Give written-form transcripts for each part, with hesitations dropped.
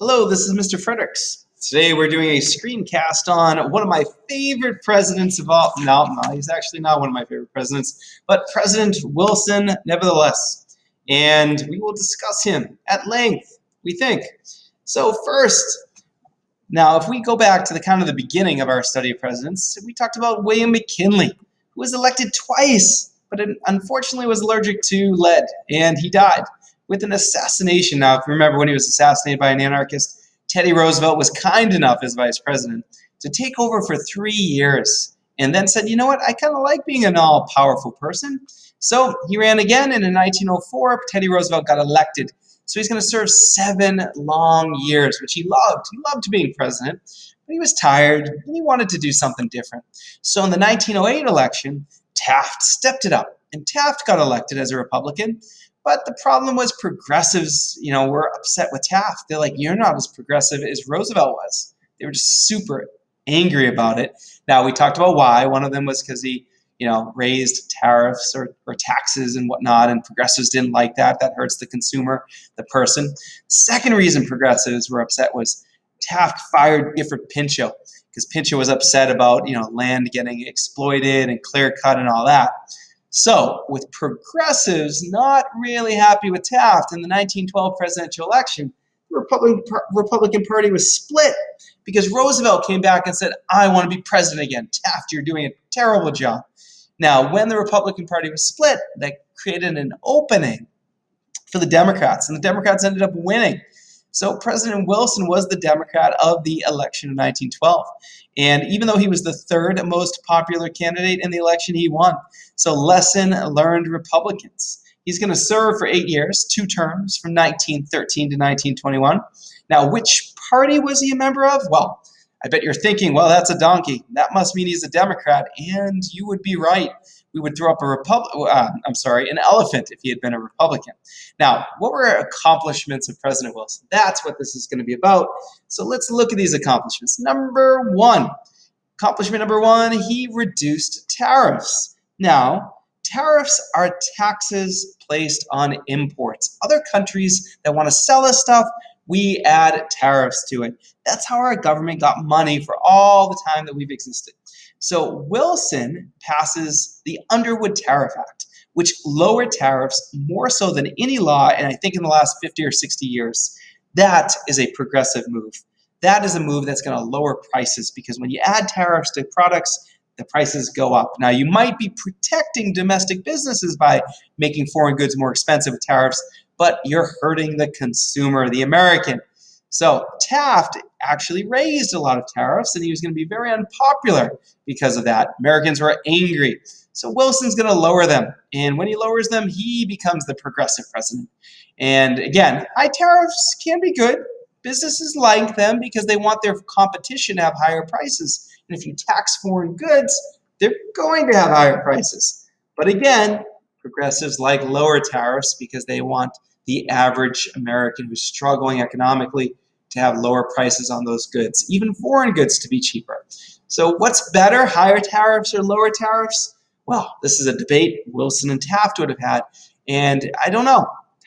Hello, this is Mr. Fredericks. Today we're doing a screencast on one of my favorite presidents of all. No, he's actually not one of my favorite presidents, but President Wilson, nevertheless. And we will discuss him at length, we think. So first, now if we go back to the beginning of our study of presidents, we talked about William McKinley, who was elected twice, but unfortunately was allergic to lead, and he died with an assassination. Now, if you remember when he was assassinated by an anarchist, Teddy Roosevelt was kind enough as vice president to take over for 3 years and then said, you know what, I kind of like being an all-powerful person. So he ran again, and in 1904, Teddy Roosevelt got elected. So he's going to serve 7 long years, which he loved. He loved being president, but he was tired, and he wanted to do something different. So in the 1908 election, Taft stepped it up, and Taft got elected as a Republican. But the problem was progressives, were upset with Taft. They're like, you're not as progressive as Roosevelt was. They were just super angry about it. Now, we talked about why. One of them was because he, raised tariffs or taxes and whatnot, and progressives didn't like that. That hurts the consumer, the person. Second reason progressives were upset was Taft fired Gifford Pinchot because Pinchot was upset about, land getting exploited and clear cut and all that. So, with progressives not really happy with Taft in the 1912 presidential election, the Republican Party was split because Roosevelt came back and said, I want to be president again. Taft, you're doing a terrible job. Now, when the Republican Party was split, that created an opening for the Democrats, and the Democrats ended up winning. So President Wilson was the Democrat of the election of 1912. And even though he was the third most popular candidate in the election, he won. So lesson learned, Republicans. He's going to serve for 8 years, 2 terms, from 1913 to 1921. Now, which party was he a member of? Well, I bet you're thinking, well, that's a donkey. That must mean he's a Democrat. And you would be right. We would throw up an elephant if he had been a Republican. Now, what were accomplishments of President Wilson? That's what this is going to be about. So let's look at these accomplishments. Accomplishment number one, he reduced tariffs. Now, tariffs are taxes placed on imports. Other countries that want to sell us stuff, we add tariffs to it. That's how our government got money for all the time that we've existed. So Wilson passes the Underwood Tariff Act, which lowered tariffs more so than any law, and I think in the last 50 or 60 years. That is a progressive move. That is a move that's going to lower prices, because when you add tariffs to products, the prices go up. Now, you might be protecting domestic businesses by making foreign goods more expensive with tariffs, but you're hurting the consumer, the American. So Taft actually raised a lot of tariffs, and he was going to be very unpopular because of that. Americans were angry. So Wilson's going to lower them. And when he lowers them, he becomes the progressive president. And again, high tariffs can be good. Businesses like them because they want their competition to have higher prices. And if you tax foreign goods, they're going to have higher prices. But again, progressives like lower tariffs because they want the average American who's struggling economically to have lower prices on those goods, even foreign goods to be cheaper. So what's better, higher tariffs or lower tariffs? Well, this is a debate Wilson and Taft would have had. And I don't know.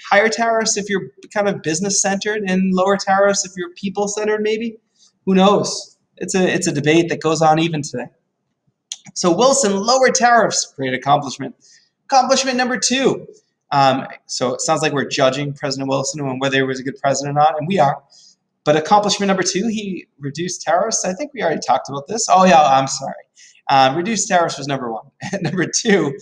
Higher tariffs if you're kind of business-centered, and lower tariffs if you're people-centered, maybe? Who knows? It's a debate that goes on even today. So Wilson lowered tariffs, great accomplishment. Accomplishment number 2. So it sounds like we're judging President Wilson on whether he was a good president or not, and we are. But accomplishment number 2, he reduced tariffs. I think we already talked about this. Oh, yeah, I'm sorry. Reduced tariffs was number 1. Number 2,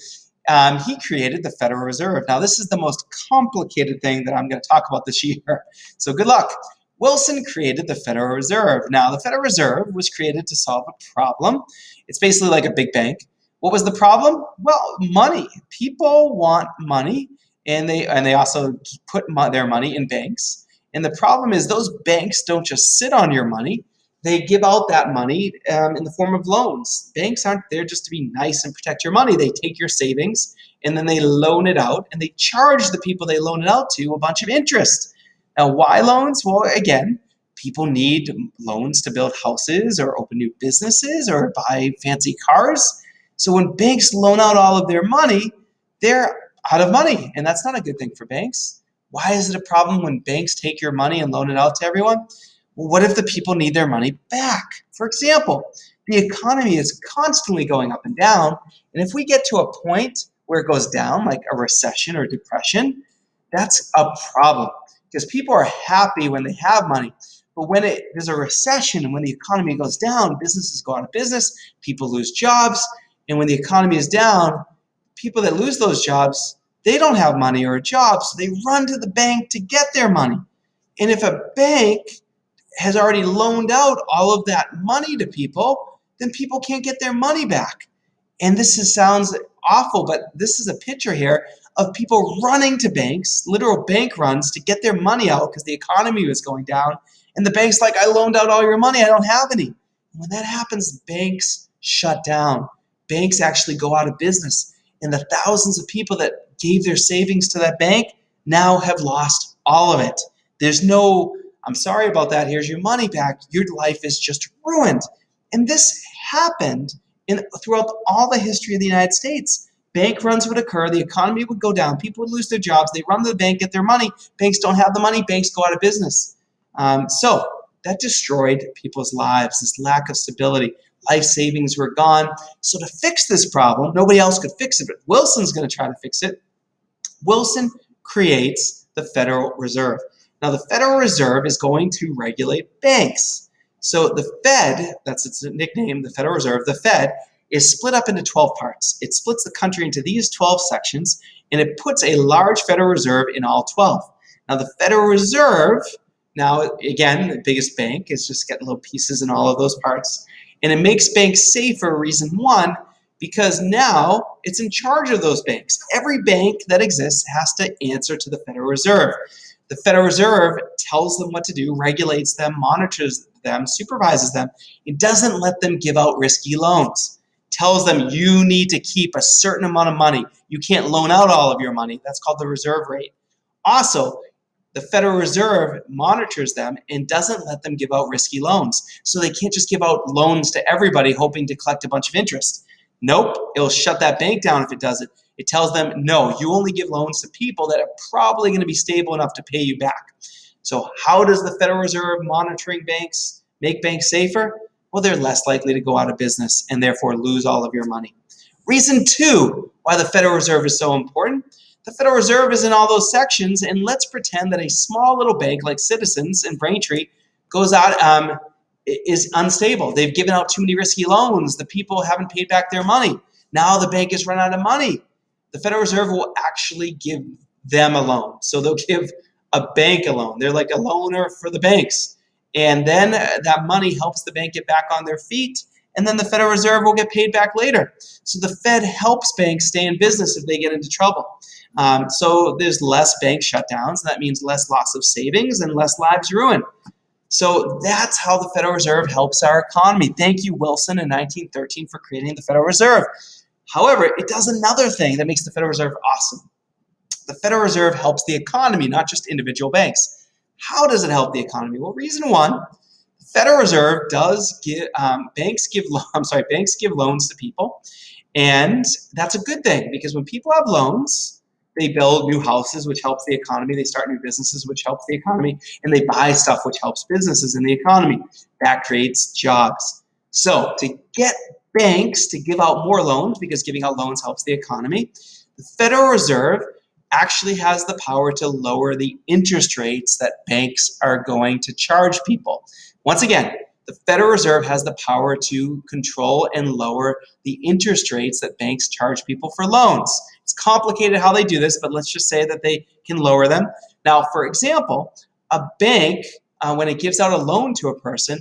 he created the Federal Reserve. Now, this is the most complicated thing that I'm going to talk about this year. So good luck. Wilson created the Federal Reserve. Now, the Federal Reserve was created to solve a problem. It's basically like a big bank. What was the problem? Well, money. People want money, and they also put their money in banks. And the problem is those banks don't just sit on your money. They give out that money in the form of loans. Banks aren't there just to be nice and protect your money. They take your savings, and then they loan it out, and they charge the people they loan it out to a bunch of interest. Now, why loans? Well, again, people need loans to build houses or open new businesses or buy fancy cars. So when banks loan out all of their money, they're out of money, and that's not a good thing for banks. Why is it a problem when banks take your money and loan it out to everyone? Well, what if the people need their money back? For example, the economy is constantly going up and down, and if we get to a point where it goes down, like a recession or depression, that's a problem because people are happy when they have money. But when there's a recession and when the economy goes down, businesses go out of business, people lose jobs, and when the economy is down, people that lose those jobs, they don't have money or a job, so they run to the bank to get their money. And if a bank has already loaned out all of that money to people, then people can't get their money back. And sounds awful, but this is a picture here of people running to banks, literal bank runs, to get their money out because the economy was going down. And the bank's like, I loaned out all your money, I don't have any. And when that happens, banks shut down. Banks actually go out of business. And the thousands of people that gave their savings to that bank now have lost all of it. There's no, I'm sorry about that, here's your money back. Your life is just ruined. And this happened throughout all the history of the United States. Bank runs would occur, the economy would go down, people would lose their jobs, they run to the bank, get their money, banks don't have the money, banks go out of business. So that destroyed people's lives, this lack of stability. Life savings were gone. So to fix this problem, nobody else could fix it, but Wilson's going to try to fix it. Wilson creates the Federal Reserve. Now, the Federal Reserve is going to regulate banks. So the Fed, that's its nickname, the Federal Reserve, the Fed is split up into 12 parts. It splits the country into these 12 sections, and it puts a large Federal Reserve in all 12. Now, the Federal Reserve, now, again, the biggest bank is just getting little pieces in all of those parts. And it makes banks safe for reason one, because now it's in charge of those banks. Every bank that exists has to answer to the Federal Reserve. The Federal Reserve tells them what to do, regulates them, monitors them, supervises them. It doesn't let them give out risky loans. It tells them you need to keep a certain amount of money. You can't loan out all of your money. That's called the reserve rate. Also, the Federal Reserve monitors them and doesn't let them give out risky loans. So they can't just give out loans to everybody hoping to collect a bunch of interest. Nope, it'll shut that bank down if it does it. It tells them, no, you only give loans to people that are probably going to be stable enough to pay you back. So how does the Federal Reserve monitoring banks make banks safer? Well, they're less likely to go out of business and therefore lose all of your money. Reason two why the Federal Reserve is so important. The Federal Reserve is in all those sections, and let's pretend that a small little bank like Citizens in Braintree goes out, is unstable. They've given out too many risky loans. The people haven't paid back their money. Now the bank has run out of money. The Federal Reserve will actually give them a loan. So they'll give a bank a loan. They're like a loaner for the banks. And then that money helps the bank get back on their feet, and then the Federal Reserve will get paid back later. So the Fed helps banks stay in business if they get into trouble. So there's less bank shutdowns. That means less loss of savings and less lives ruined. So that's how the Federal Reserve helps our economy. Thank you, Wilson, in 1913 for creating the Federal Reserve. However, it does another thing that makes the Federal Reserve awesome. The Federal Reserve helps the economy, not just individual banks. How does it help the economy? Well, reason one, the Federal Reserve does give banks give loans to people, and that's a good thing because when people have loans, they build new houses, which helps the economy. They start new businesses, which helps the economy, and they buy stuff, which helps businesses in the economy. That creates jobs. So to get banks to give out more loans, because giving out loans helps the economy, the Federal Reserve actually has the power to lower the interest rates that banks are going to charge people. Once again, the Federal Reserve has the power to control and lower the interest rates that banks charge people for loans. It's complicated how they do this, but let's just say that they can lower them. Now, for example, a bank, when it gives out a loan to a person,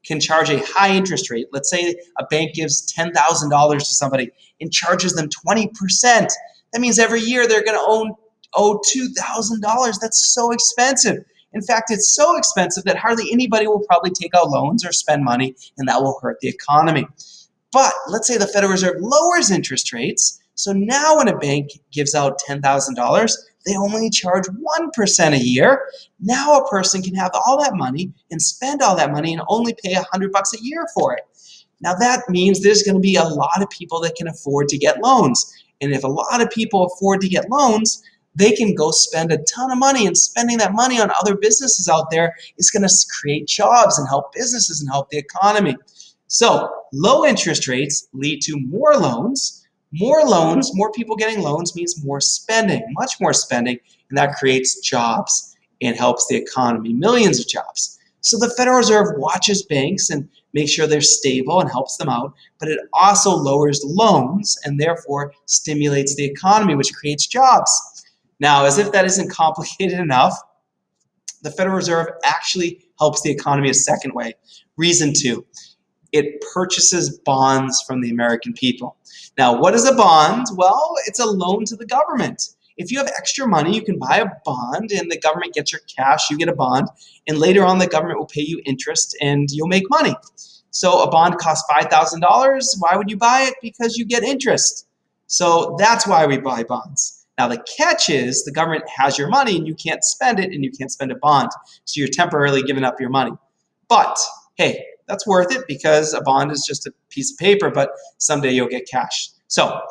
can charge a high interest rate. Let's say a bank gives $10,000 to somebody and charges them 20%. That means every year they're going to owe $2,000. That's so expensive. In fact, it's so expensive that hardly anybody will probably take out loans or spend money, and that will hurt the economy. But let's say the Federal Reserve lowers interest rates. So now when a bank gives out $10,000, they only charge 1% a year. Now a person can have all that money and spend all that money and only pay $100 a year for it. Now that means there's going to be a lot of people that can afford to get loans. And if a lot of people afford to get loans, they can go spend a ton of money, and spending that money on other businesses out there is going to create jobs and help businesses and help the economy. So low interest rates lead to more loans. More loans, more people getting loans means more spending, much more spending, and that creates jobs and helps the economy, millions of jobs. So the Federal Reserve watches banks and makes sure they're stable and helps them out, but it also lowers loans and therefore stimulates the economy, which creates jobs. Now, as if that isn't complicated enough, the Federal Reserve actually helps the economy a second way. Reason two, it purchases bonds from the American people. Now, what is a bond? Well, it's a loan to the government. If you have extra money, you can buy a bond and the government gets your cash, you get a bond, and later on the government will pay you interest and you'll make money. So a bond costs $5,000. Why would you buy it? Because you get interest. So that's why we buy bonds. Now the catch is the government has your money and you can't spend it and you can't spend a bond. So you're temporarily giving up your money. But hey, that's worth it because a bond is just a piece of paper, but someday you'll get cash. So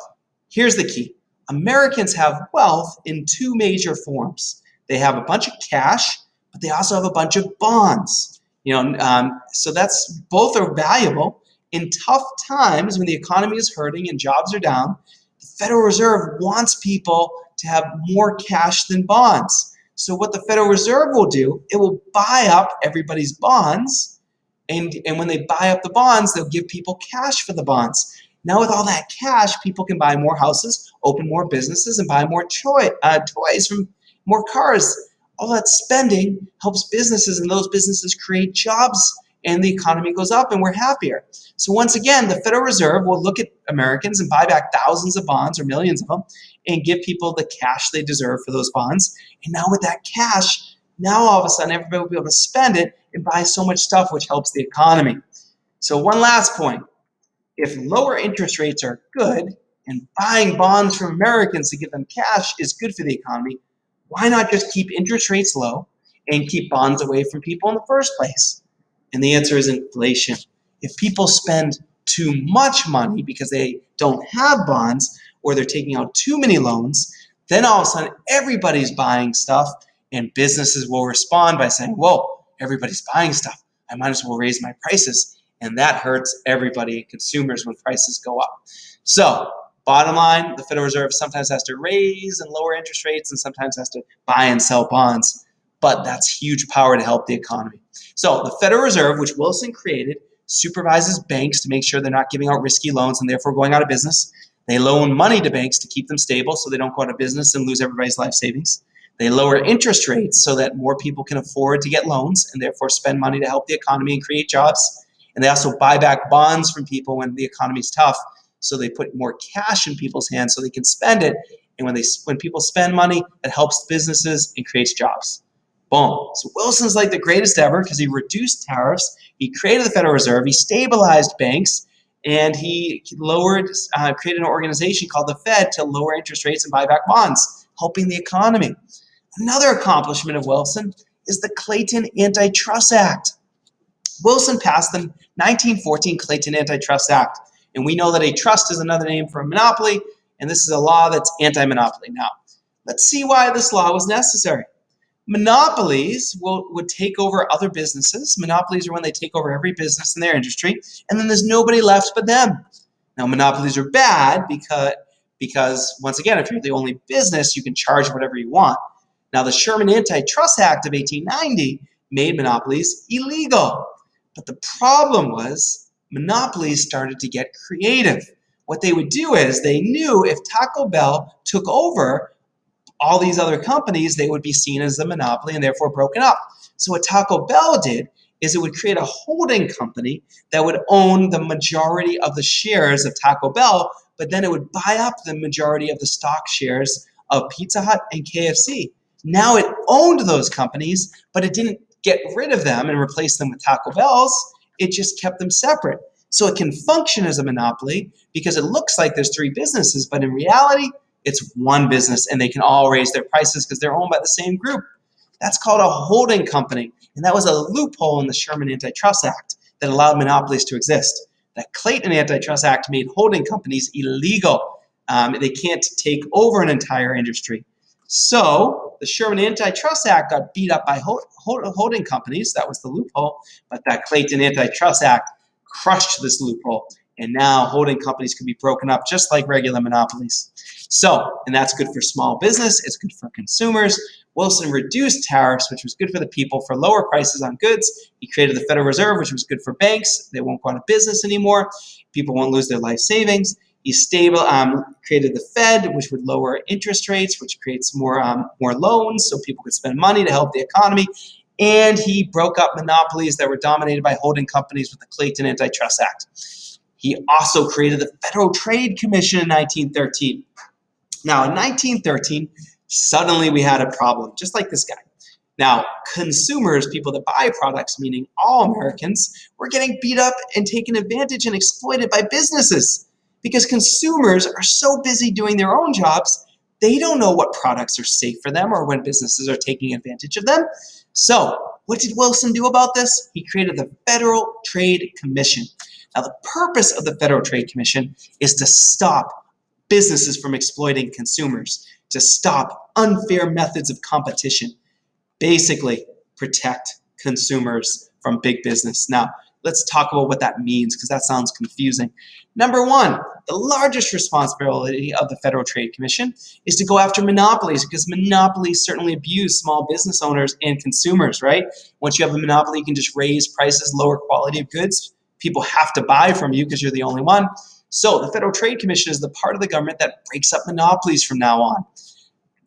here's the key. Americans have wealth in two major forms. They have a bunch of cash, but they also have a bunch of bonds. So that's both are valuable. In tough times when the economy is hurting and jobs are down, the Federal Reserve wants people to have more cash than bonds. So what the Federal Reserve will do, it will buy up everybody's bonds, and when they buy up the bonds, they'll give people cash for the bonds. Now with all that cash, people can buy more houses, open more businesses, and buy more toys from more cars. All that spending helps businesses, and those businesses create jobs, and the economy goes up, and we're happier. So once again, the Federal Reserve will look at Americans and buy back thousands of bonds or millions of them and give people the cash they deserve for those bonds. And now with that cash, now all of a sudden everybody will be able to spend it and buy so much stuff, which helps the economy. So one last point. If lower interest rates are good and buying bonds from Americans to give them cash is good for the economy, why not just keep interest rates low and keep bonds away from people in the first place? And the answer is inflation. If people spend too much money because they don't have bonds or they're taking out too many loans, then all of a sudden everybody's buying stuff and businesses will respond by saying, whoa, everybody's buying stuff. I might as well raise my prices. And that hurts everybody, consumers, when prices go up. So bottom line, the Federal Reserve sometimes has to raise and lower interest rates and sometimes has to buy and sell bonds. But that's huge power to help the economy. So the Federal Reserve, which Wilson created, supervises banks to make sure they're not giving out risky loans and therefore going out of business. They loan money to banks to keep them stable so they don't go out of business and lose everybody's life savings. They lower interest rates so that more people can afford to get loans and therefore spend money to help the economy and create jobs. And they also buy back bonds from people when the economy is tough. So they put more cash in people's hands so they can spend it. And when people spend money, it helps businesses and creates jobs. Boom. So Wilson's like the greatest ever because he reduced tariffs, he created the Federal Reserve, he stabilized banks, and he created an organization called the Fed to lower interest rates and buy back bonds, helping the economy. Another accomplishment of Wilson is the Clayton Antitrust Act. Wilson passed the 1914 Clayton Antitrust Act, and we know that a trust is another name for a monopoly, and this is a law that's anti-monopoly. Now, let's see why this law was necessary. Monopolies would take over other businesses. Monopolies are when they take over every business in their industry, and then there's nobody left but them. Now, monopolies are bad because once again, if you're the only business, you can charge whatever you want. Now, the Sherman Antitrust Act of 1890 made monopolies illegal. But the problem was monopolies started to get creative. What they would do is they knew if Taco Bell took over all these other companies, they would be seen as a monopoly and therefore broken up. So what Taco Bell did is it would create a holding company that would own the majority of the shares of Taco Bell, but then it would buy up the majority of the stock shares of Pizza Hut and KFC. Now it owned those companies, but it didn't get rid of them and replace them with Taco Bells. It just kept them separate. So it can function as a monopoly because it looks like there's three businesses, but in reality, it's one business and they can all raise their prices because they're owned by the same group. That's called a holding company. And that was a loophole in the Sherman Antitrust Act that allowed monopolies to exist. The Clayton Antitrust Act made holding companies illegal. They can't take over an entire industry. So the Sherman Antitrust Act got beat up by holding companies. That was the loophole. But that Clayton Antitrust Act crushed this loophole. And now holding companies can be broken up just like regular monopolies. So, and that's good for small business. It's good for consumers. Wilson reduced tariffs, which was good for the people, for lower prices on goods. He created the Federal Reserve, which was good for banks. They won't go out of business anymore. People won't lose their life savings. He created the Fed, which would lower interest rates, which creates more loans so people could spend money to help the economy. And he broke up monopolies that were dominated by holding companies with the Clayton Antitrust Act. He also created the Federal Trade Commission in 1913. Now, in 1913, suddenly we had a problem, just like this guy. Now, consumers, people that buy products, meaning all Americans, were getting beat up and taken advantage and exploited by businesses. Because consumers are so busy doing their own jobs, they don't know what products are safe for them or when businesses are taking advantage of them. So what did Wilson do about this? He created the Federal Trade Commission. Now, the purpose of the Federal Trade Commission is to stop businesses from exploiting consumers, to stop unfair methods of competition, basically protect consumers from big business. Now, let's talk about what that means, because that sounds confusing. Number one, the largest responsibility of the Federal Trade Commission is to go after monopolies, because monopolies certainly abuse small business owners and consumers, right? Once you have a monopoly, you can just raise prices, lower quality of goods. People have to buy from you because you're the only one. So the Federal Trade Commission is the part of the government that breaks up monopolies from now on.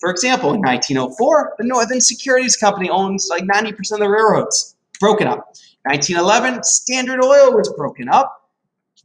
For example, in 1904, the Northern Securities Company owns like 90% of the railroads, broken up. 1911, Standard Oil was broken up.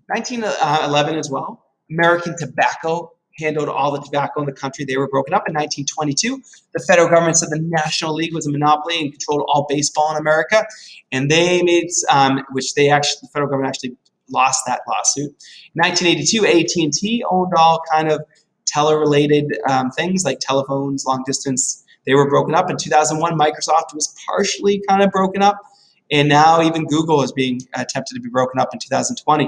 1911 as well, American Tobacco handled all the tobacco in the country. They were broken up. In 1922, the federal government said the National League was a monopoly and controlled all baseball in America. And they made, the federal government actually lost that lawsuit. In 1982, AT&T owned all kind of teler-related things like telephones, long distance. They were broken up. In 2001, Microsoft was partially kind of broken up. And now even Google is being attempted to be broken up in 2020.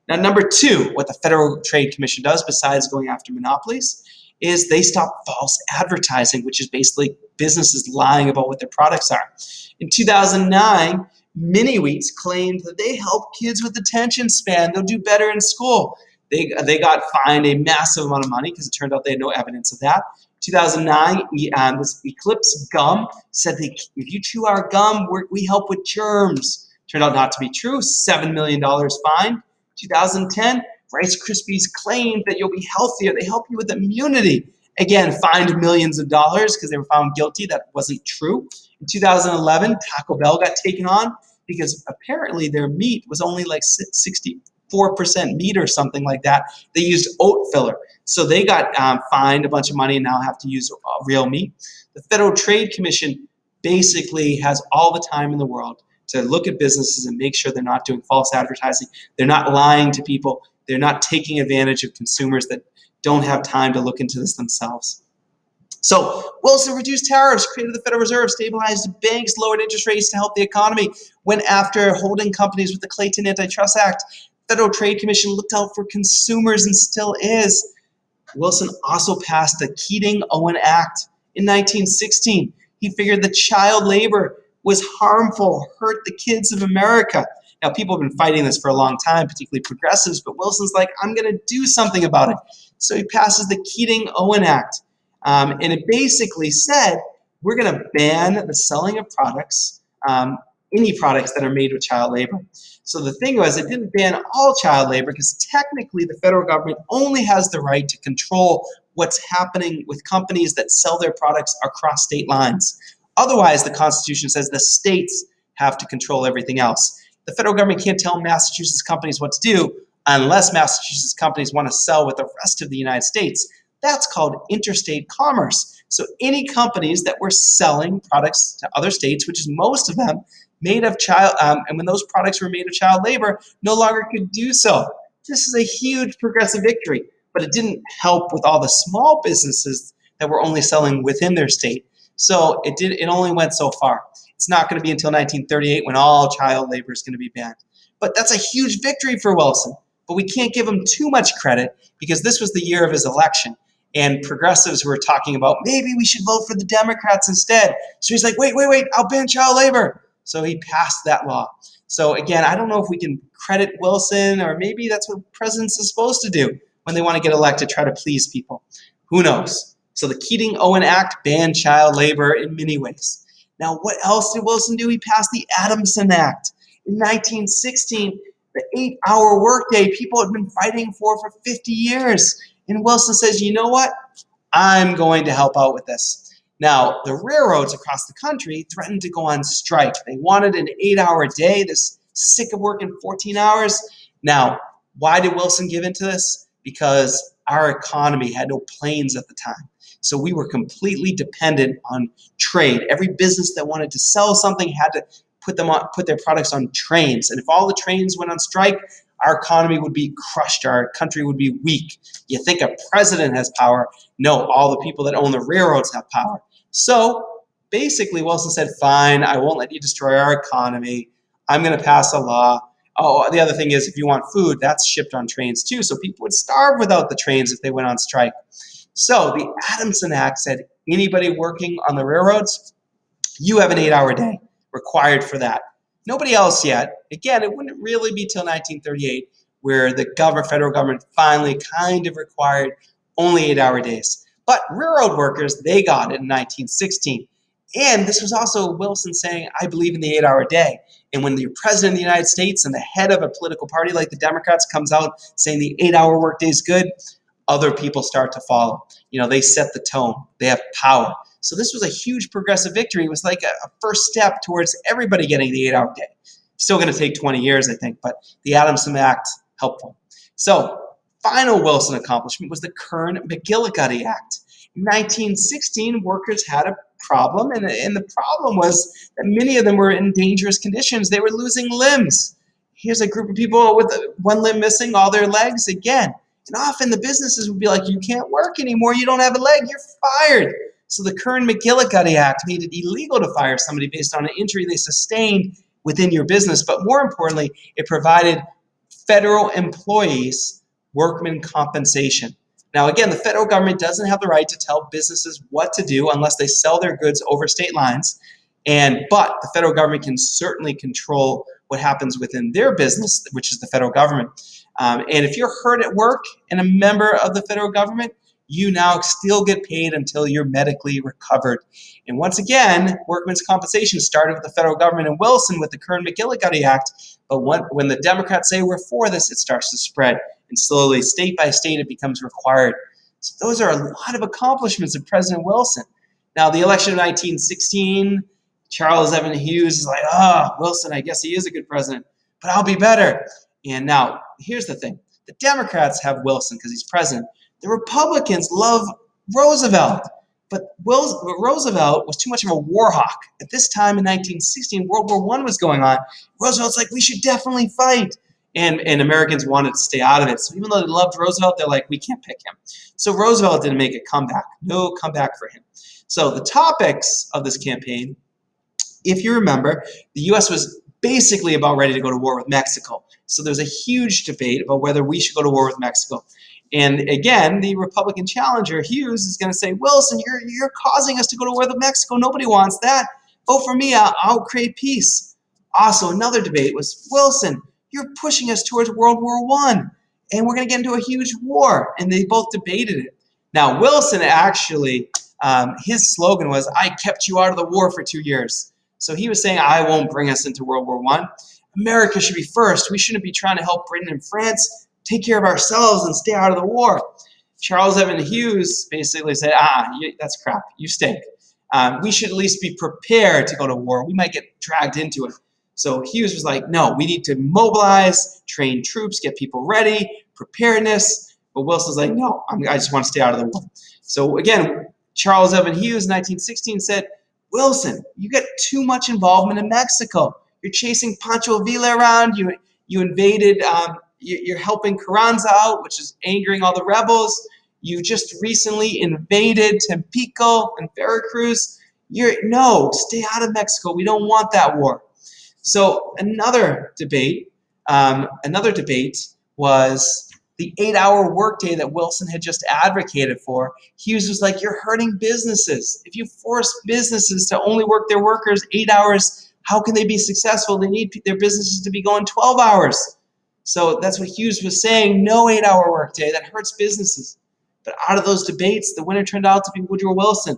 Now, number two, what the Federal Trade Commission does, besides going after monopolies, is they stop false advertising, which is basically businesses lying about what their products are. In 2009, Mini-Wheats claimed that they help kids with attention span. They'll do better in school. They got fined a massive amount of money because it turned out they had no evidence of that. 2009, this Eclipse gum said that if you chew our gum, we help with germs. Turned out not to be true. $7 million fine. 2010, Rice Krispies claimed that you'll be healthier. They help you with immunity. Again, fined millions of dollars because they were found guilty. That wasn't true. In 2011, Taco Bell got taken on because apparently their meat was only like 64% meat or something like that. They used oat filler. So they got fined a bunch of money and now have to use real meat. The Federal Trade Commission basically has all the time in the world to look at businesses and make sure they're not doing false advertising. They're not lying to people. They're not taking advantage of consumers that don't have time to look into this themselves. So Wilson reduced tariffs, created the Federal Reserve, stabilized banks, lowered interest rates to help the economy, went after holding companies with the Clayton Antitrust Act. Federal Trade Commission looked out for consumers and still is. Wilson also passed the Keating-Owen Act in 1916. He figured that child labor was harmful, hurt the kids of America. Now, people have been fighting this for a long time, particularly progressives, but Wilson's like, I'm going to do something about it. So he passes the Keating-Owen Act. And it basically said, we're going to ban the selling of products, any products that are made with child labor. So the thing was, it didn't ban all child labor because technically the federal government only has the right to control what's happening with companies that sell their products across state lines. Otherwise, the Constitution says the states have to control everything else. The federal government can't tell Massachusetts companies what to do unless Massachusetts companies want to sell with the rest of the United States. That's called interstate commerce. So any companies that were selling products to other states, which is most of them, made of and when those products were made of child labor, no longer could do so. This is a huge progressive victory, but it didn't help with all the small businesses that were only selling within their state. So it only went so far. It's not going to be until 1938 when all child labor is going to be banned. But that's a huge victory for Wilson. But we can't give him too much credit because this was the year of his election. And progressives were talking about maybe we should vote for the Democrats instead. So he's like, wait, I'll ban child labor. So he passed that law. So again, I don't know if we can credit Wilson, or maybe that's what presidents are supposed to do when they want to get elected, try to please people. Who knows? So the Keating-Owen Act banned child labor in many ways. Now, what else did Wilson do? He passed the Adamson Act. In 1916, the 8-hour workday people had been fighting for 50 years. And Wilson says, you know what? I'm going to help out with this. Now, the railroads across the country threatened to go on strike. They wanted an 8-hour day. They're sick of working 14 hours. Now, why did Wilson give into this? Because our economy had no planes at the time. So we were completely dependent on trade. Every business that wanted to sell something had to put their products on trains. And if all the trains went on strike, our economy would be crushed. Our country would be weak. You think a president has power? No, all the people that own the railroads have power. So basically, Wilson said, fine, I won't let you destroy our economy. I'm going to pass a law. Oh, the other thing is, if you want food, that's shipped on trains too. So people would starve without the trains if they went on strike. So the Adamson Act said anybody working on the railroads, you have an 8-hour day required for that. Nobody else yet. Again, it wouldn't really be till 1938 where the federal government finally kind of required only 8-hour days. But railroad workers, they got it in 1916. And this was also Wilson saying, I believe in the 8-hour day. And when the president of the United States and the head of a political party like the Democrats comes out saying the 8-hour workday is good, other people start to follow. They set the tone. They have power. So this was a huge progressive victory. It was like a first step towards everybody getting the 8-hour day. Still going to take 20 years, I think, but the Adamson Act, helpful. So final Wilson accomplishment was the Kern-McGillicuddy Act. In 1916, workers had a problem, and the problem was that many of them were in dangerous conditions. They were losing limbs. Here's a group of people with one limb missing, all their legs again. And often the businesses would be like, you can't work anymore, you don't have a leg, you're fired. So the Kern-McGillicuddy Act made it illegal to fire somebody based on an injury they sustained within your business. But more importantly, it provided federal employees workman compensation. Now, again, the federal government doesn't have the right to tell businesses what to do unless they sell their goods over state lines. But the federal government can certainly control what happens within their business, which is the federal government. And if you're hurt at work and a member of the federal government, you now still get paid until you're medically recovered. And once again, workmen's compensation started with the federal government and Wilson with the Kern-McGillicuddy Act. But when the Democrats say we're for this, it starts to spread. And slowly, state by state, it becomes required. So those are a lot of accomplishments of President Wilson. Now, the election of 1916, Charles Evan Hughes is like, Wilson, I guess he is a good president, but I'll be better. And now, here's the thing. The Democrats have Wilson because he's president. The Republicans love Roosevelt. But Roosevelt was too much of a war hawk. At this time in 1916, World War I was going on. Roosevelt's like, we should definitely fight. And Americans wanted to stay out of it. So even though they loved Roosevelt, they're like, we can't pick him. So Roosevelt didn't make a comeback. No comeback for him. So the topics of this campaign, if you remember, the U.S. was basically about ready to go to war with Mexico. So there's a huge debate about whether we should go to war with Mexico. And again, the Republican challenger, Hughes, is going to say, Wilson, you're causing us to go to war with Mexico. Nobody wants that. Vote for me. I'll create peace. Also, another debate was, Wilson, you're pushing us towards World War I, and we're going to get into a huge war. And they both debated it. Now, Wilson actually, his slogan was, I kept you out of the war for 2 years. So he was saying, I won't bring us into World War I. America should be first. We shouldn't be trying to help Britain and France. Take care of ourselves and stay out of the war. Charles Evan Hughes basically said, that's crap. You stink. We should at least be prepared to go to war. We might get dragged into it. So Hughes was like, no, we need to mobilize, train troops, get people ready, preparedness. But Wilson's like, no, I just want to stay out of the war. So again, Charles Evan Hughes, 1916, said, Wilson, you get too much involvement in Mexico. You're chasing Pancho Villa around. You invaded. You're helping Carranza out, which is angering all the rebels. You just recently invaded Tampico and Veracruz. No, stay out of Mexico. We don't want that war. So another debate was The 8-hour workday that Wilson had just advocated for, Hughes was like, you're hurting businesses. If you force businesses to only work their workers 8 hours, how can they be successful? They need their businesses to be going 12 hours. So that's what Hughes was saying, no 8-hour workday, that hurts businesses. But out of those debates, the winner turned out to be Woodrow Wilson.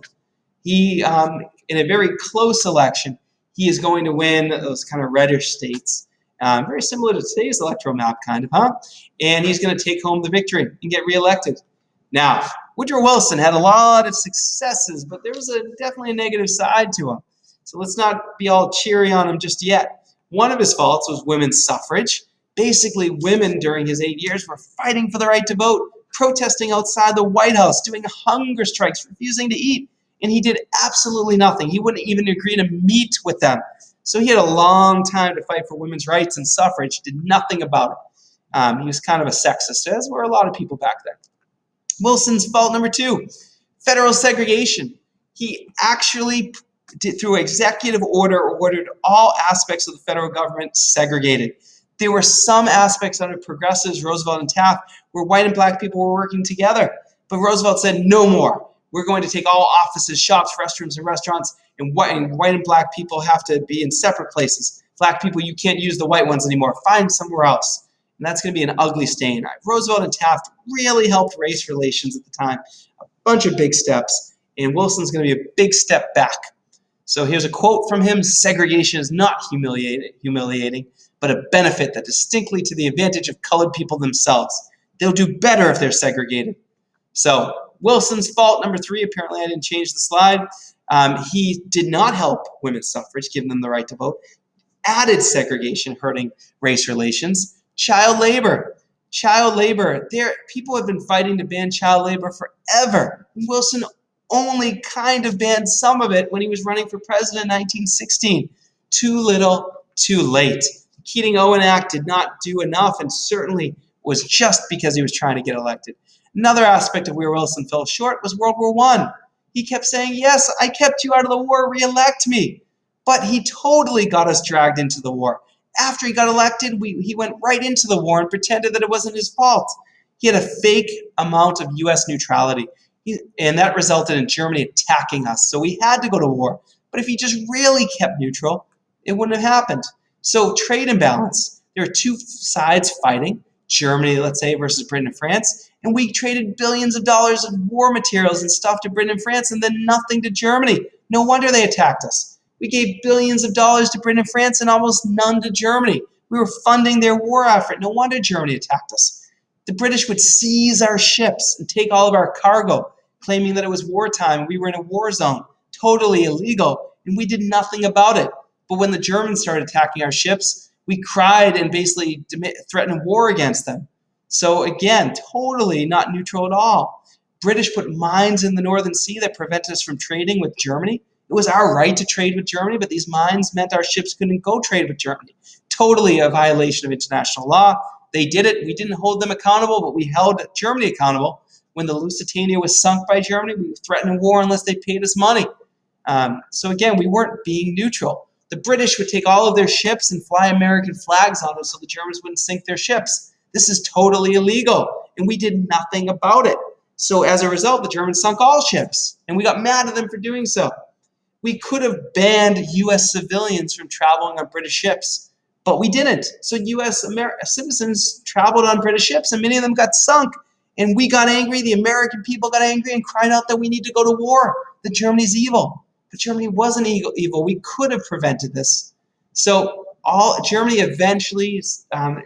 He, in a very close election, he is going to win those kind of reddish states. Very similar to today's electoral map, kind of, huh? And he's going to take home the victory and get reelected. Now, Woodrow Wilson had a lot of successes, but there was definitely a negative side to him. So let's not be all cheery on him just yet. One of his faults was women's suffrage. Basically, women during his 8 years were fighting for the right to vote, protesting outside the White House, doing hunger strikes, refusing to eat. And he did absolutely nothing. He wouldn't even agree to meet with them. So he had a long time to fight for women's rights and suffrage, did nothing about it. He was kind of a sexist, as were a lot of people back then. Wilson's fault number 2, federal segregation. He actually, through executive order, ordered all aspects of the federal government segregated. There were some aspects under progressives, Roosevelt and Taft, where white and black people were working together. But Roosevelt said, no more. We're going to take all offices, shops, restrooms, and restaurants, and white and black people have to be in separate places. Black people, you can't use the white ones anymore. Find somewhere else. And that's going to be an ugly stain. Roosevelt and Taft really helped race relations at the time. A bunch of big steps. And Wilson's going to be a big step back. So here's a quote from him. Segregation is not humiliating, but a benefit that distinctly to the advantage of colored people themselves. They'll do better if they're segregated. So Wilson's fault number 3, apparently I didn't change the slide. He did not help women's suffrage, giving them the right to vote. Added segregation, hurting race relations. Child labor. People have been fighting to ban child labor forever. Wilson only kind of banned some of it when he was running for president in 1916. Too little, too late. The Keating-Owen Act did not do enough, and certainly was just because he was trying to get elected. Another aspect of where Wilson fell short was World War I. He kept saying, yes, I kept you out of the war, re-elect me. But he totally got us dragged into the war. After he got elected, he went right into the war and pretended that it wasn't his fault. He had a fake amount of U.S. neutrality, and that resulted in Germany attacking us. So we had to go to war. But if he just really kept neutral, it wouldn't have happened. So trade imbalance. There are two sides fighting, Germany, let's say, versus Britain and France, and we traded billions of dollars of war materials and stuff to Britain and France and then nothing to Germany. No wonder they attacked us. We gave billions of dollars to Britain and France and almost none to Germany. We were funding their war effort. No wonder Germany attacked us. The British would seize our ships and take all of our cargo, claiming that it was wartime. We were in a war zone, totally illegal, and we did nothing about it. But when the Germans started attacking our ships, we cried and basically threatened war against them. So again, totally not neutral at all. British put mines in the Northern Sea that prevented us from trading with Germany. It was our right to trade with Germany, but these mines meant our ships couldn't go trade with Germany. Totally a violation of international law. They did it. We didn't hold them accountable, but we held Germany accountable. When the Lusitania was sunk by Germany, we threatened a war unless they paid us money. So again, we weren't being neutral. The British would take all of their ships and fly American flags on them so the Germans wouldn't sink their ships. This is totally illegal, and we did nothing about it. So as a result, the Germans sunk all ships, and we got mad at them for doing so. We could have banned U.S. civilians from traveling on British ships, but we didn't. So U.S. citizens traveled on British ships, and many of them got sunk. And we got angry. The American people got angry and cried out that we need to go to war, that Germany's evil. But Germany wasn't evil. We could have prevented this. So Germany eventually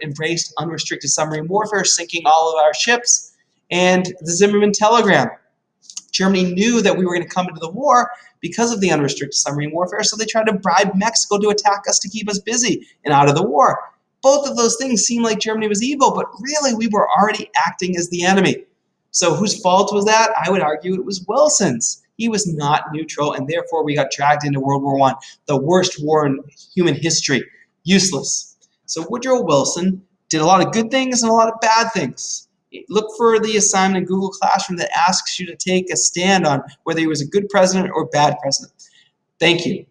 embraced unrestricted submarine warfare, sinking all of our ships. And the Zimmermann telegram. Germany knew that we were going to come into the war because of the unrestricted submarine warfare, so they tried to bribe Mexico to attack us to keep us busy and out of the war. Both of those things seemed like Germany was evil, but really we were already acting as the enemy. So whose fault was that? I would argue it was Wilson's. He was not neutral, and therefore we got dragged into World War I, the worst war in human history. Useless. So Woodrow Wilson did a lot of good things and a lot of bad things. Look for the assignment in Google Classroom that asks you to take a stand on whether he was a good president or bad president. Thank you.